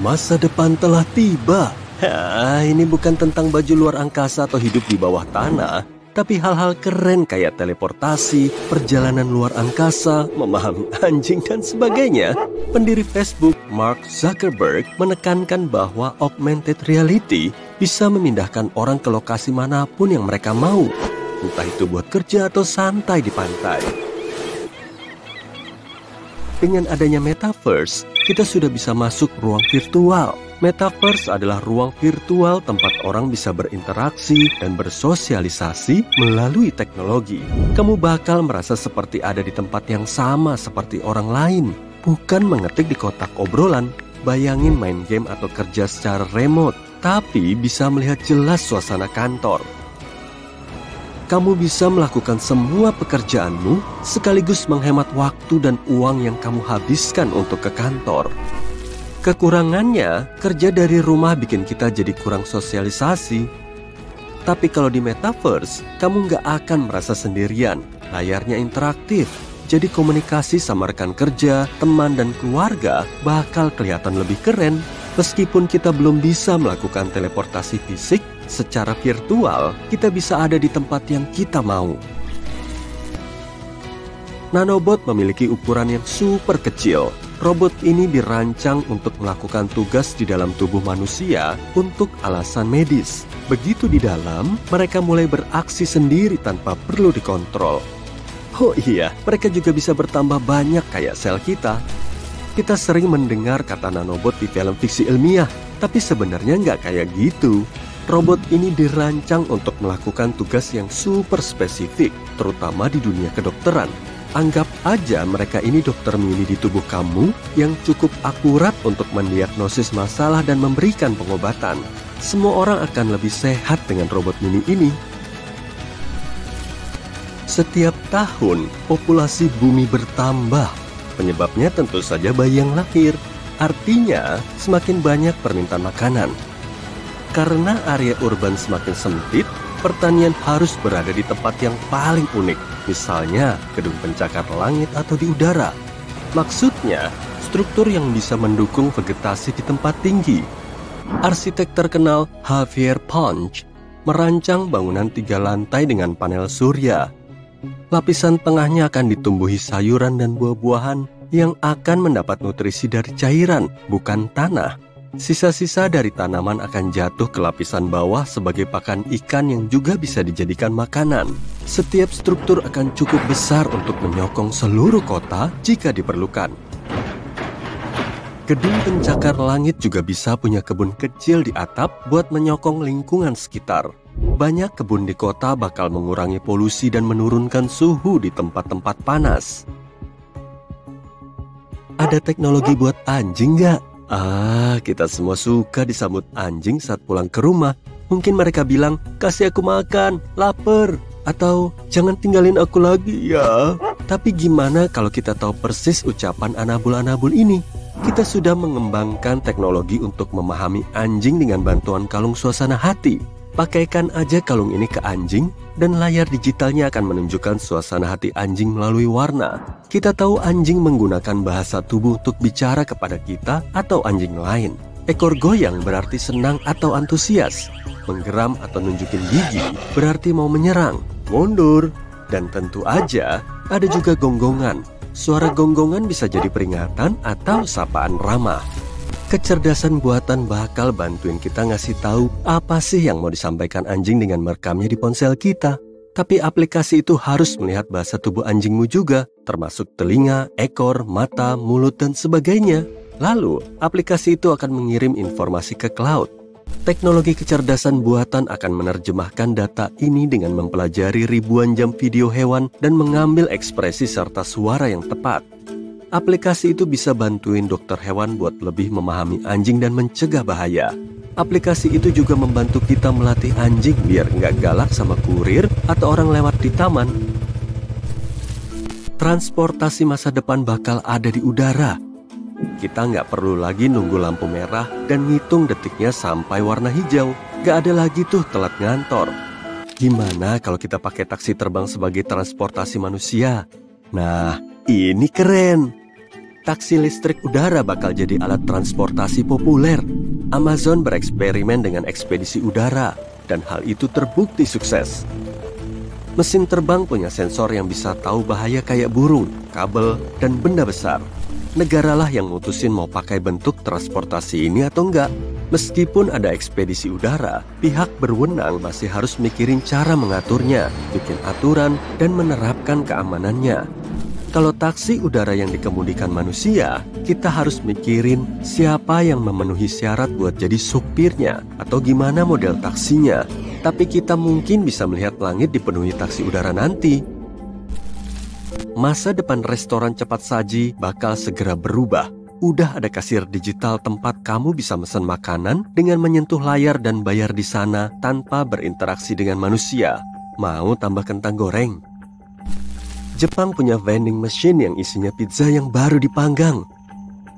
Masa depan telah tiba. Ini bukan tentang baju luar angkasa atau hidup di bawah tanah, tapi hal-hal keren kayak teleportasi, perjalanan luar angkasa, memahami anjing, dan sebagainya. Pendiri Facebook, Mark Zuckerberg, menekankan bahwa augmented reality bisa memindahkan orang ke lokasi manapun yang mereka mau, entah itu buat kerja atau santai di pantai. Dengan adanya Metaverse, kita sudah bisa masuk ruang virtual. Metaverse adalah ruang virtual tempat orang bisa berinteraksi dan bersosialisasi melalui teknologi. Kamu bakal merasa seperti ada di tempat yang sama seperti orang lain, bukan mengetik di kotak obrolan. Bayangin main game atau kerja secara remote, tapi bisa melihat jelas suasana kantor. Kamu bisa melakukan semua pekerjaanmu sekaligus menghemat waktu dan uang yang kamu habiskan untuk ke kantor. Kekurangannya, kerja dari rumah bikin kita jadi kurang sosialisasi. Tapi kalau di Metaverse, kamu nggak akan merasa sendirian. Layarnya interaktif, jadi komunikasi sama rekan kerja, teman, dan keluarga bakal kelihatan lebih keren. Meskipun kita belum bisa melakukan teleportasi fisik, secara virtual kita bisa ada di tempat yang kita mau. Nanobot memiliki ukuran yang super kecil. Robot ini dirancang untuk melakukan tugas di dalam tubuh manusia untuk alasan medis. Begitu di dalam, mereka mulai beraksi sendiri tanpa perlu dikontrol. Oh iya, mereka juga bisa bertambah banyak kayak sel kita. Kita sering mendengar kata nanobot di film fiksi ilmiah, tapi sebenarnya nggak kayak gitu. Robot ini dirancang untuk melakukan tugas yang super spesifik, terutama di dunia kedokteran. Anggap aja mereka ini dokter mini di tubuh kamu yang cukup akurat untuk mendiagnosis masalah dan memberikan pengobatan. Semua orang akan lebih sehat dengan robot mini ini. Setiap tahun, populasi bumi bertambah. Penyebabnya tentu saja bayi yang lahir. Artinya, semakin banyak permintaan makanan. Karena area urban semakin sempit, pertanian harus berada di tempat yang paling unik. Misalnya, gedung pencakar langit atau di udara. Maksudnya, struktur yang bisa mendukung vegetasi di tempat tinggi. Arsitek terkenal Javier Ponch merancang bangunan 3 lantai dengan panel surya. Lapisan tengahnya akan ditumbuhi sayuran dan buah-buahan yang akan mendapat nutrisi dari cairan, bukan tanah. Sisa-sisa dari tanaman akan jatuh ke lapisan bawah sebagai pakan ikan yang juga bisa dijadikan makanan. Setiap struktur akan cukup besar untuk menyokong seluruh kota jika diperlukan. Gedung pencakar langit juga bisa punya kebun kecil di atap buat menyokong lingkungan sekitar. Banyak kebun di kota bakal mengurangi polusi dan menurunkan suhu di tempat-tempat panas. Ada teknologi buat anjing nggak? Kita semua suka disambut anjing saat pulang ke rumah. Mungkin mereka bilang, kasih aku makan, lapar. Atau, jangan tinggalin aku lagi ya. Tapi gimana kalau kita tahu persis ucapan anabul-anabul ini? Kita sudah mengembangkan teknologi untuk memahami anjing dengan bantuan kalung suasana hati. Pakaikan aja kalung ini ke anjing, dan layar digitalnya akan menunjukkan suasana hati anjing melalui warna. Kita tahu anjing menggunakan bahasa tubuh untuk bicara kepada kita atau anjing lain. Ekor goyang berarti senang atau antusias. Menggeram atau nunjukin gigi berarti mau menyerang, mundur. Dan tentu aja ada juga gonggongan. Suara gonggongan bisa jadi peringatan atau sapaan ramah. Kecerdasan buatan bakal bantuin kita ngasih tahu apa sih yang mau disampaikan anjing dengan merekamnya di ponsel kita. Tapi aplikasi itu harus melihat bahasa tubuh anjingmu juga, termasuk telinga, ekor, mata, mulut, dan sebagainya. Lalu, aplikasi itu akan mengirim informasi ke cloud. Teknologi kecerdasan buatan akan menerjemahkan data ini dengan mempelajari ribuan jam video hewan dan mengambil ekspresi serta suara yang tepat. Aplikasi itu bisa bantuin dokter hewan buat lebih memahami anjing dan mencegah bahaya. Aplikasi itu juga membantu kita melatih anjing biar nggak galak sama kurir atau orang lewat di taman. Transportasi masa depan bakal ada di udara. Kita nggak perlu lagi nunggu lampu merah dan ngitung detiknya sampai warna hijau. Nggak ada lagi tuh telat ngantor. Gimana kalau kita pakai taksi terbang sebagai transportasi manusia? Nah, ini keren. taksi listrik udara bakal jadi alat transportasi populer. Amazon bereksperimen dengan ekspedisi udara, dan hal itu terbukti sukses. Mesin terbang punya sensor yang bisa tahu bahaya kayak burung, kabel, dan benda besar. Negaralah yang mutusin mau pakai bentuk transportasi ini atau enggak. Meskipun ada ekspedisi udara, pihak berwenang masih harus mikirin cara mengaturnya, bikin aturan, dan menerapkan keamanannya. Kalau taksi udara yang dikemudikan manusia, kita harus mikirin siapa yang memenuhi syarat buat jadi supirnya atau gimana model taksinya. Tapi kita mungkin bisa melihat langit dipenuhi taksi udara nanti. Masa depan restoran cepat saji bakal segera berubah. Udah ada kasir digital tempat kamu bisa pesan makanan dengan menyentuh layar dan bayar di sana tanpa berinteraksi dengan manusia. Mau tambah kentang goreng? Jepang punya vending machine yang isinya pizza yang baru dipanggang.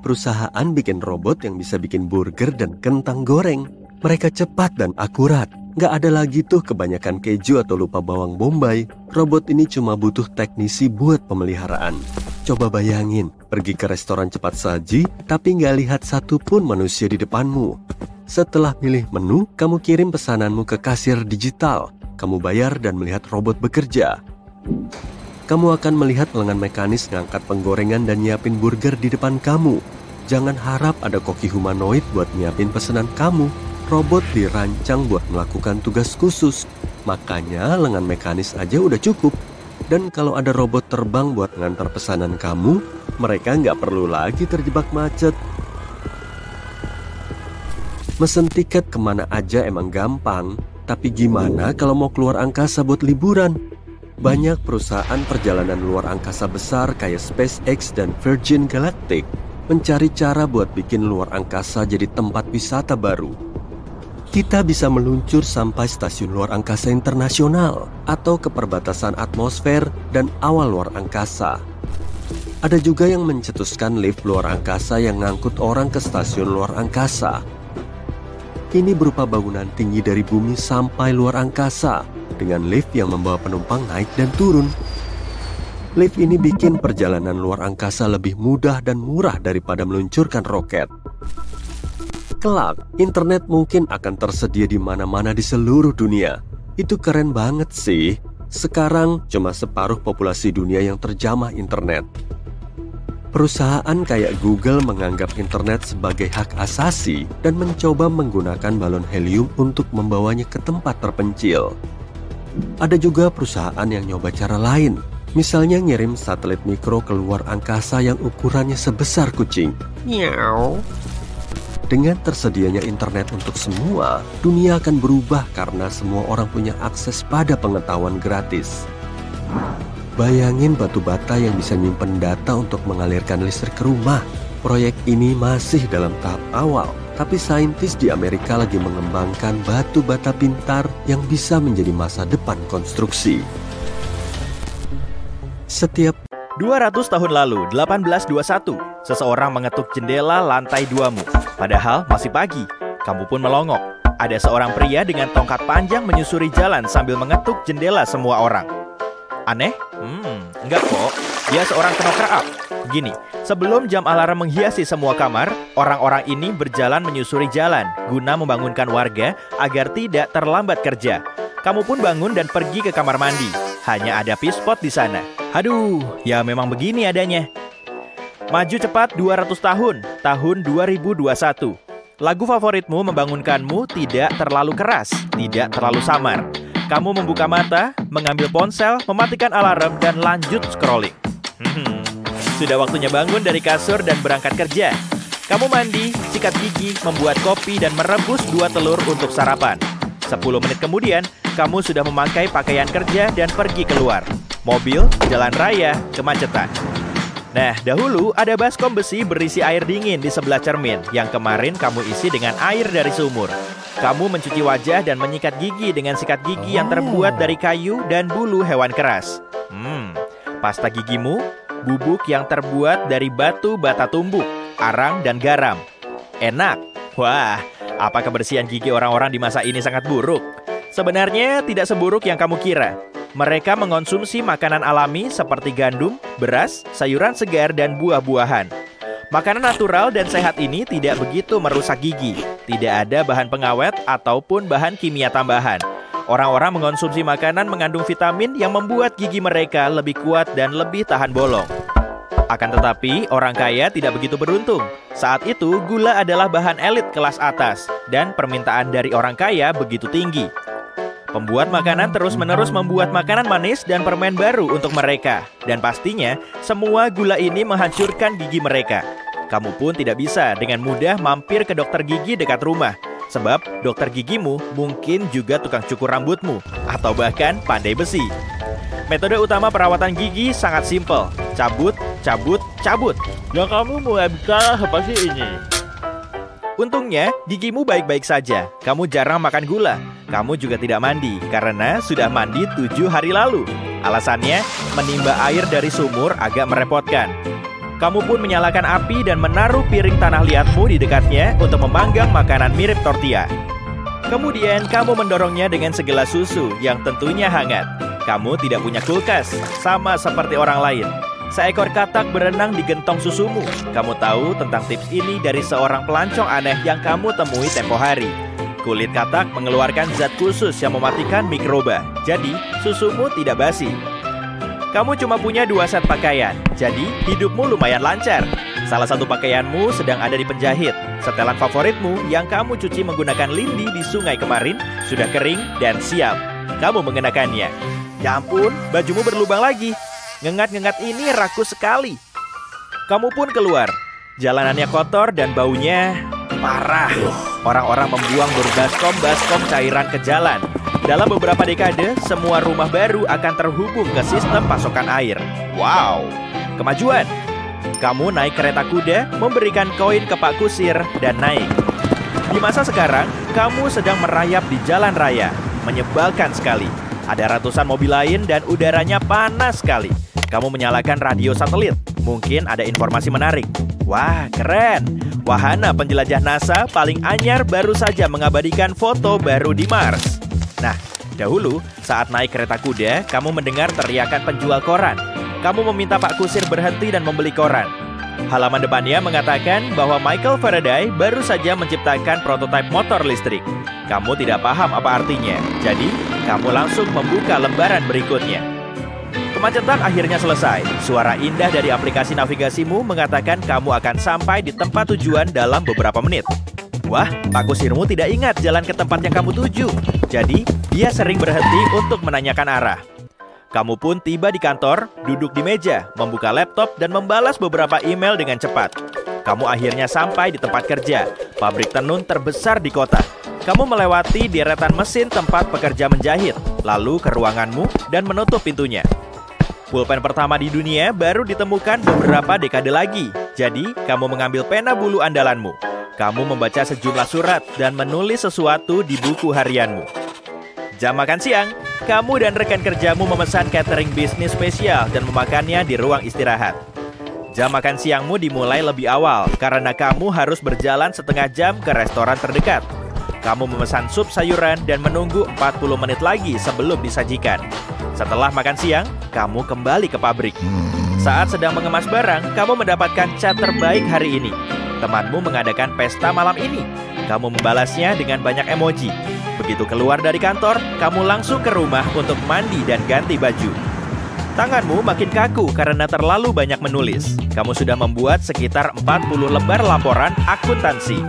Perusahaan bikin robot yang bisa bikin burger dan kentang goreng. Mereka cepat dan akurat. Nggak ada lagi tuh kebanyakan keju atau lupa bawang bombay. Robot ini cuma butuh teknisi buat pemeliharaan. Coba bayangin, pergi ke restoran cepat saji, tapi nggak lihat satupun manusia di depanmu. Setelah milih menu, kamu kirim pesananmu ke kasir digital. Kamu bayar dan melihat robot bekerja. Kamu akan melihat lengan mekanis ngangkat penggorengan dan nyiapin burger di depan kamu. Jangan harap ada koki humanoid buat nyiapin pesanan kamu. Robot dirancang buat melakukan tugas khusus. Makanya lengan mekanis aja udah cukup. Dan kalau ada robot terbang buat ngantar pesanan kamu, mereka nggak perlu lagi terjebak macet. Mesen tiket kemana aja emang gampang. Tapi gimana kalau mau keluar angkasa buat liburan? Banyak perusahaan perjalanan luar angkasa besar kayak SpaceX dan Virgin Galactic mencari cara buat bikin luar angkasa jadi tempat wisata baru. Kita bisa meluncur sampai stasiun luar angkasa internasional atau ke perbatasan atmosfer dan awal luar angkasa. Ada juga yang mencetuskan lift luar angkasa yang ngangkut orang ke stasiun luar angkasa. Ini berupa bangunan tinggi dari bumi sampai luar angkasa dengan lift yang membawa penumpang naik dan turun. Lift ini bikin perjalanan luar angkasa lebih mudah dan murah daripada meluncurkan roket. Kelak, internet mungkin akan tersedia di mana-mana di seluruh dunia. Itu keren banget sih. Sekarang cuma separuh populasi dunia yang terjamah internet. Perusahaan kayak Google menganggap internet sebagai hak asasi dan mencoba menggunakan balon helium untuk membawanya ke tempat terpencil. Ada juga perusahaan yang nyoba cara lain. Misalnya ngirim satelit mikro ke luar angkasa yang ukurannya sebesar kucing. Miau. Dengan tersedianya internet untuk semua, dunia akan berubah karena semua orang punya akses pada pengetahuan gratis. Bayangin batu bata yang bisa nyimpen data untuk mengalirkan listrik ke rumah. Proyek ini masih dalam tahap awal, tapi saintis di Amerika lagi mengembangkan batu bata pintar yang bisa menjadi masa depan konstruksi. Setiap 200 tahun lalu, 1821, seseorang mengetuk jendela lantai 2-mu. Padahal masih pagi, kamu pun melongok. Ada seorang pria dengan tongkat panjang menyusuri jalan sambil mengetuk jendela semua orang. Aneh? Enggak kok. Dia seorang penokrap. Gini, sebelum jam alarm menghiasi semua kamar, orang-orang ini berjalan menyusuri jalan guna membangunkan warga agar tidak terlambat kerja. Kamu pun bangun dan pergi ke kamar mandi. Hanya ada pispot di sana. Aduh, ya memang begini adanya. Maju cepat 200 tahun 2021. Lagu favoritmu membangunkanmu tidak terlalu keras, tidak terlalu samar. Kamu membuka mata, mengambil ponsel, mematikan alarm, dan lanjut scrolling. Sudah waktunya bangun dari kasur dan berangkat kerja. Kamu mandi, sikat gigi, membuat kopi, dan merebus 2 telur untuk sarapan. 10 menit kemudian, kamu sudah memakai pakaian kerja dan pergi keluar. Mobil, jalan raya, kemacetan. Nah, dahulu ada baskom besi berisi air dingin di sebelah cermin yang kemarin kamu isi dengan air dari sumur. Kamu mencuci wajah dan menyikat gigi dengan sikat gigi yang terbuat dari kayu dan bulu hewan keras. Pasta gigimu, bubuk yang terbuat dari batu bata tumbuk, arang, dan garam. Enak. Wah, apa kebersihan gigi orang-orang di masa ini sangat buruk? Sebenarnya tidak seburuk yang kamu kira. Mereka mengonsumsi makanan alami seperti gandum, beras, sayuran segar, dan buah-buahan. Makanan natural dan sehat ini tidak begitu merusak gigi. Tidak ada bahan pengawet ataupun bahan kimia tambahan. Orang-orang mengonsumsi makanan mengandung vitamin yang membuat gigi mereka lebih kuat dan lebih tahan bolong. Akan tetapi, orang kaya tidak begitu beruntung. Saat itu, gula adalah bahan elit kelas atas, dan permintaan dari orang kaya begitu tinggi. Pembuat makanan terus-menerus membuat makanan manis dan permen baru untuk mereka. Dan pastinya, semua gula ini menghancurkan gigi mereka. Kamu pun tidak bisa dengan mudah mampir ke dokter gigi dekat rumah. Sebab dokter gigimu mungkin juga tukang cukur rambutmu, atau bahkan pandai besi. Metode utama perawatan gigi sangat simpel. Cabut, cabut, cabut. Yang kamu mulai bicara seperti ini. Untungnya, gigimu baik-baik saja. Kamu jarang makan gula. Kamu juga tidak mandi, karena sudah mandi 7 hari lalu. Alasannya, menimba air dari sumur agak merepotkan. Kamu pun menyalakan api dan menaruh piring tanah liatmu di dekatnya untuk memanggang makanan mirip tortilla. Kemudian, kamu mendorongnya dengan segelas susu yang tentunya hangat. Kamu tidak punya kulkas, sama seperti orang lain. Seekor katak berenang di gentong susumu. Kamu tahu tentang tips ini dari seorang pelancong aneh yang kamu temui tempo hari. Kulit katak mengeluarkan zat khusus yang mematikan mikroba. Jadi, susumu tidak basi. Kamu cuma punya 2 set pakaian. Jadi, hidupmu lumayan lancar. Salah satu pakaianmu sedang ada di penjahit. Setelan favoritmu yang kamu cuci menggunakan lindi di sungai kemarin sudah kering dan siap. Kamu mengenakannya. Ya ampun, bajumu berlubang lagi. Ngengat-ngengat ini rakus sekali. Kamu pun keluar. Jalanannya kotor dan baunya parah. Orang-orang membuang berbaskom-baskom cairan ke jalan. Dalam beberapa dekade, semua rumah baru akan terhubung ke sistem pasokan air. Wow, kemajuan. Kamu naik kereta kuda, memberikan koin ke Pak Kusir, dan naik. Di masa sekarang, kamu sedang merayap di jalan raya. Menyebalkan sekali. Ada ratusan mobil lain dan udaranya panas sekali. Kamu menyalakan radio satelit. Mungkin ada informasi menarik. Wah, keren. Wahana penjelajah NASA paling anyar baru saja mengabadikan foto baru di Mars. Nah, dahulu saat naik kereta kuda, kamu mendengar teriakan penjual koran. Kamu meminta Pak Kusir berhenti dan membeli koran. Halaman depannya mengatakan bahwa Michael Faraday baru saja menciptakan prototipe motor listrik. Kamu tidak paham apa artinya, jadi kamu langsung membuka lembaran berikutnya. Kemacetan akhirnya selesai. Suara indah dari aplikasi navigasimu mengatakan kamu akan sampai di tempat tujuan dalam beberapa menit. Wah, Pak Kusirmu tidak ingat jalan ke tempat yang kamu tuju. Jadi, dia sering berhenti untuk menanyakan arah. Kamu pun tiba di kantor, duduk di meja, membuka laptop, dan membalas beberapa email dengan cepat. Kamu akhirnya sampai di tempat kerja, pabrik tenun terbesar di kota. Kamu melewati deretan mesin tempat pekerja menjahit, lalu ke ruanganmu dan menutup pintunya. Pulpen pertama di dunia baru ditemukan beberapa dekade lagi. Jadi, kamu mengambil pena bulu andalanmu. Kamu membaca sejumlah surat dan menulis sesuatu di buku harianmu. Jam makan siang, kamu dan rekan kerjamu memesan catering bisnis spesial dan memakannya di ruang istirahat. Jam makan siangmu dimulai lebih awal karena kamu harus berjalan setengah jam ke restoran terdekat. Kamu memesan sup sayuran dan menunggu 40 menit lagi sebelum disajikan. Setelah makan siang, kamu kembali ke pabrik. Saat sedang mengemas barang, kamu mendapatkan cat terbaik hari ini. Temanmu mengadakan pesta malam ini. Kamu membalasnya dengan banyak emoji. Begitu keluar dari kantor, kamu langsung ke rumah untuk mandi dan ganti baju. Tanganmu makin kaku karena terlalu banyak menulis. Kamu sudah membuat sekitar 40 lembar laporan akuntansi.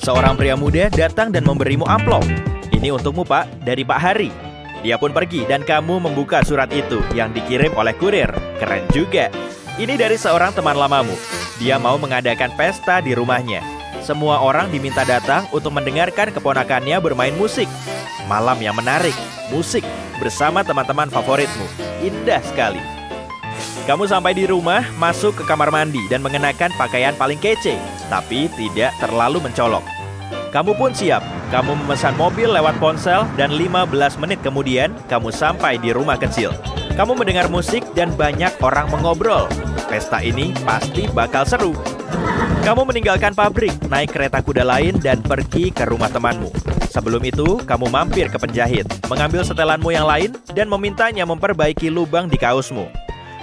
Seorang pria muda datang dan memberimu amplop. Ini untukmu, Pak, dari Pak Hari. Dia pun pergi dan kamu membuka surat itu yang dikirim oleh kurir. Keren juga. Ini dari seorang teman lamamu. Dia mau mengadakan pesta di rumahnya. Semua orang diminta datang untuk mendengarkan keponakannya bermain musik. Malam yang menarik, musik bersama teman-teman favoritmu. Indah sekali. Kamu sampai di rumah, masuk ke kamar mandi dan mengenakan pakaian paling kece, tapi tidak terlalu mencolok. Kamu pun siap. Kamu memesan mobil lewat ponsel dan 15 menit kemudian kamu sampai di rumah kecil. Kamu mendengar musik dan banyak orang mengobrol. Pesta ini pasti bakal seru. Kamu meninggalkan pabrik, naik kereta kuda lain dan pergi ke rumah temanmu. Sebelum itu, kamu mampir ke penjahit, mengambil setelanmu yang lain dan memintanya memperbaiki lubang di kaosmu.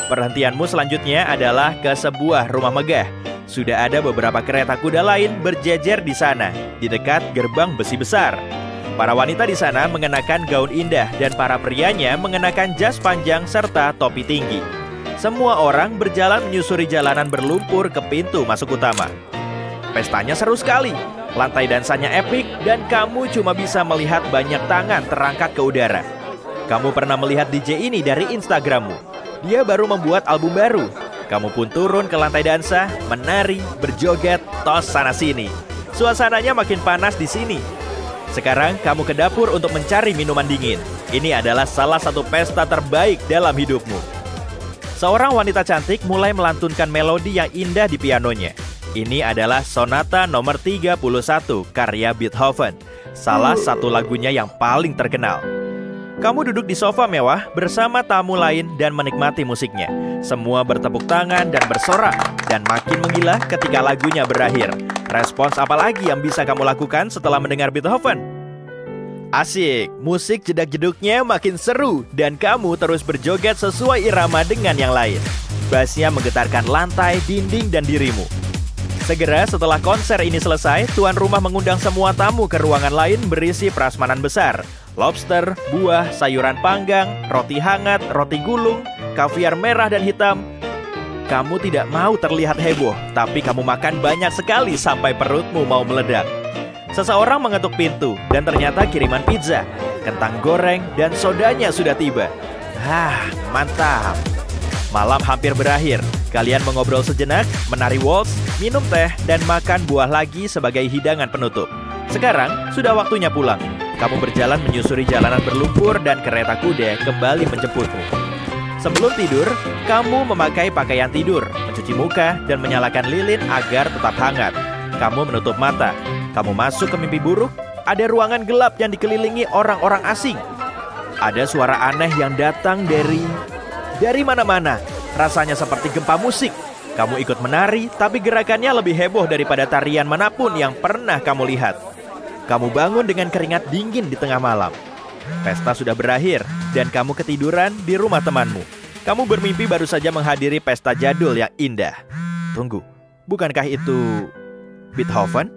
Perhentianmu selanjutnya adalah ke sebuah rumah megah. Sudah ada beberapa kereta kuda lain berjejer di sana, di dekat gerbang besi besar. Para wanita di sana mengenakan gaun indah dan para prianya mengenakan jas panjang serta topi tinggi. Semua orang berjalan menyusuri jalanan berlumpur ke pintu masuk utama. Pestanya seru sekali. Lantai dansanya epik dan kamu cuma bisa melihat banyak tangan terangkat ke udara. Kamu pernah melihat DJ ini dari Instagrammu. Dia baru membuat album baru. Kamu pun turun ke lantai dansa, menari, berjoget, tos sana-sini. Suasananya makin panas di sini. Sekarang kamu ke dapur untuk mencari minuman dingin. Ini adalah salah satu pesta terbaik dalam hidupmu. Seorang wanita cantik mulai melantunkan melodi yang indah di pianonya. Ini adalah Sonata nomor 31 karya Beethoven, salah satu lagunya yang paling terkenal. Kamu duduk di sofa mewah bersama tamu lain dan menikmati musiknya. Semua bertepuk tangan dan bersorak, dan makin menggila ketika lagunya berakhir. Respons apa lagi yang bisa kamu lakukan setelah mendengar Beethoven? Asik, musik jedak-jeduknya makin seru dan kamu terus berjoget sesuai irama dengan yang lain. Bassnya menggetarkan lantai, dinding, dan dirimu. Segera setelah konser ini selesai, tuan rumah mengundang semua tamu ke ruangan lain berisi prasmanan besar. Lobster, buah, sayuran panggang, roti hangat, roti gulung, kaviar merah dan hitam. Kamu tidak mau terlihat heboh, tapi kamu makan banyak sekali sampai perutmu mau meledak. Seseorang mengetuk pintu dan ternyata kiriman pizza, kentang goreng, dan sodanya sudah tiba. Mantap. Malam hampir berakhir. Kalian mengobrol sejenak, menari waltz, minum teh, dan makan buah lagi sebagai hidangan penutup. Sekarang sudah waktunya pulang. Kamu berjalan menyusuri jalanan berlumpur dan kereta kuda kembali menjemputmu. Sebelum tidur, kamu memakai pakaian tidur, mencuci muka, dan menyalakan lilin agar tetap hangat. Kamu menutup mata. Kamu masuk ke mimpi buruk. Ada ruangan gelap yang dikelilingi orang-orang asing. Ada suara aneh yang datang dari mana-mana. Rasanya seperti gempa musik. Kamu ikut menari, tapi gerakannya lebih heboh daripada tarian manapun yang pernah kamu lihat. Kamu bangun dengan keringat dingin di tengah malam. Pesta sudah berakhir, dan kamu ketiduran di rumah temanmu. Kamu bermimpi baru saja menghadiri pesta jadul yang indah. Tunggu, bukankah itu Beethoven?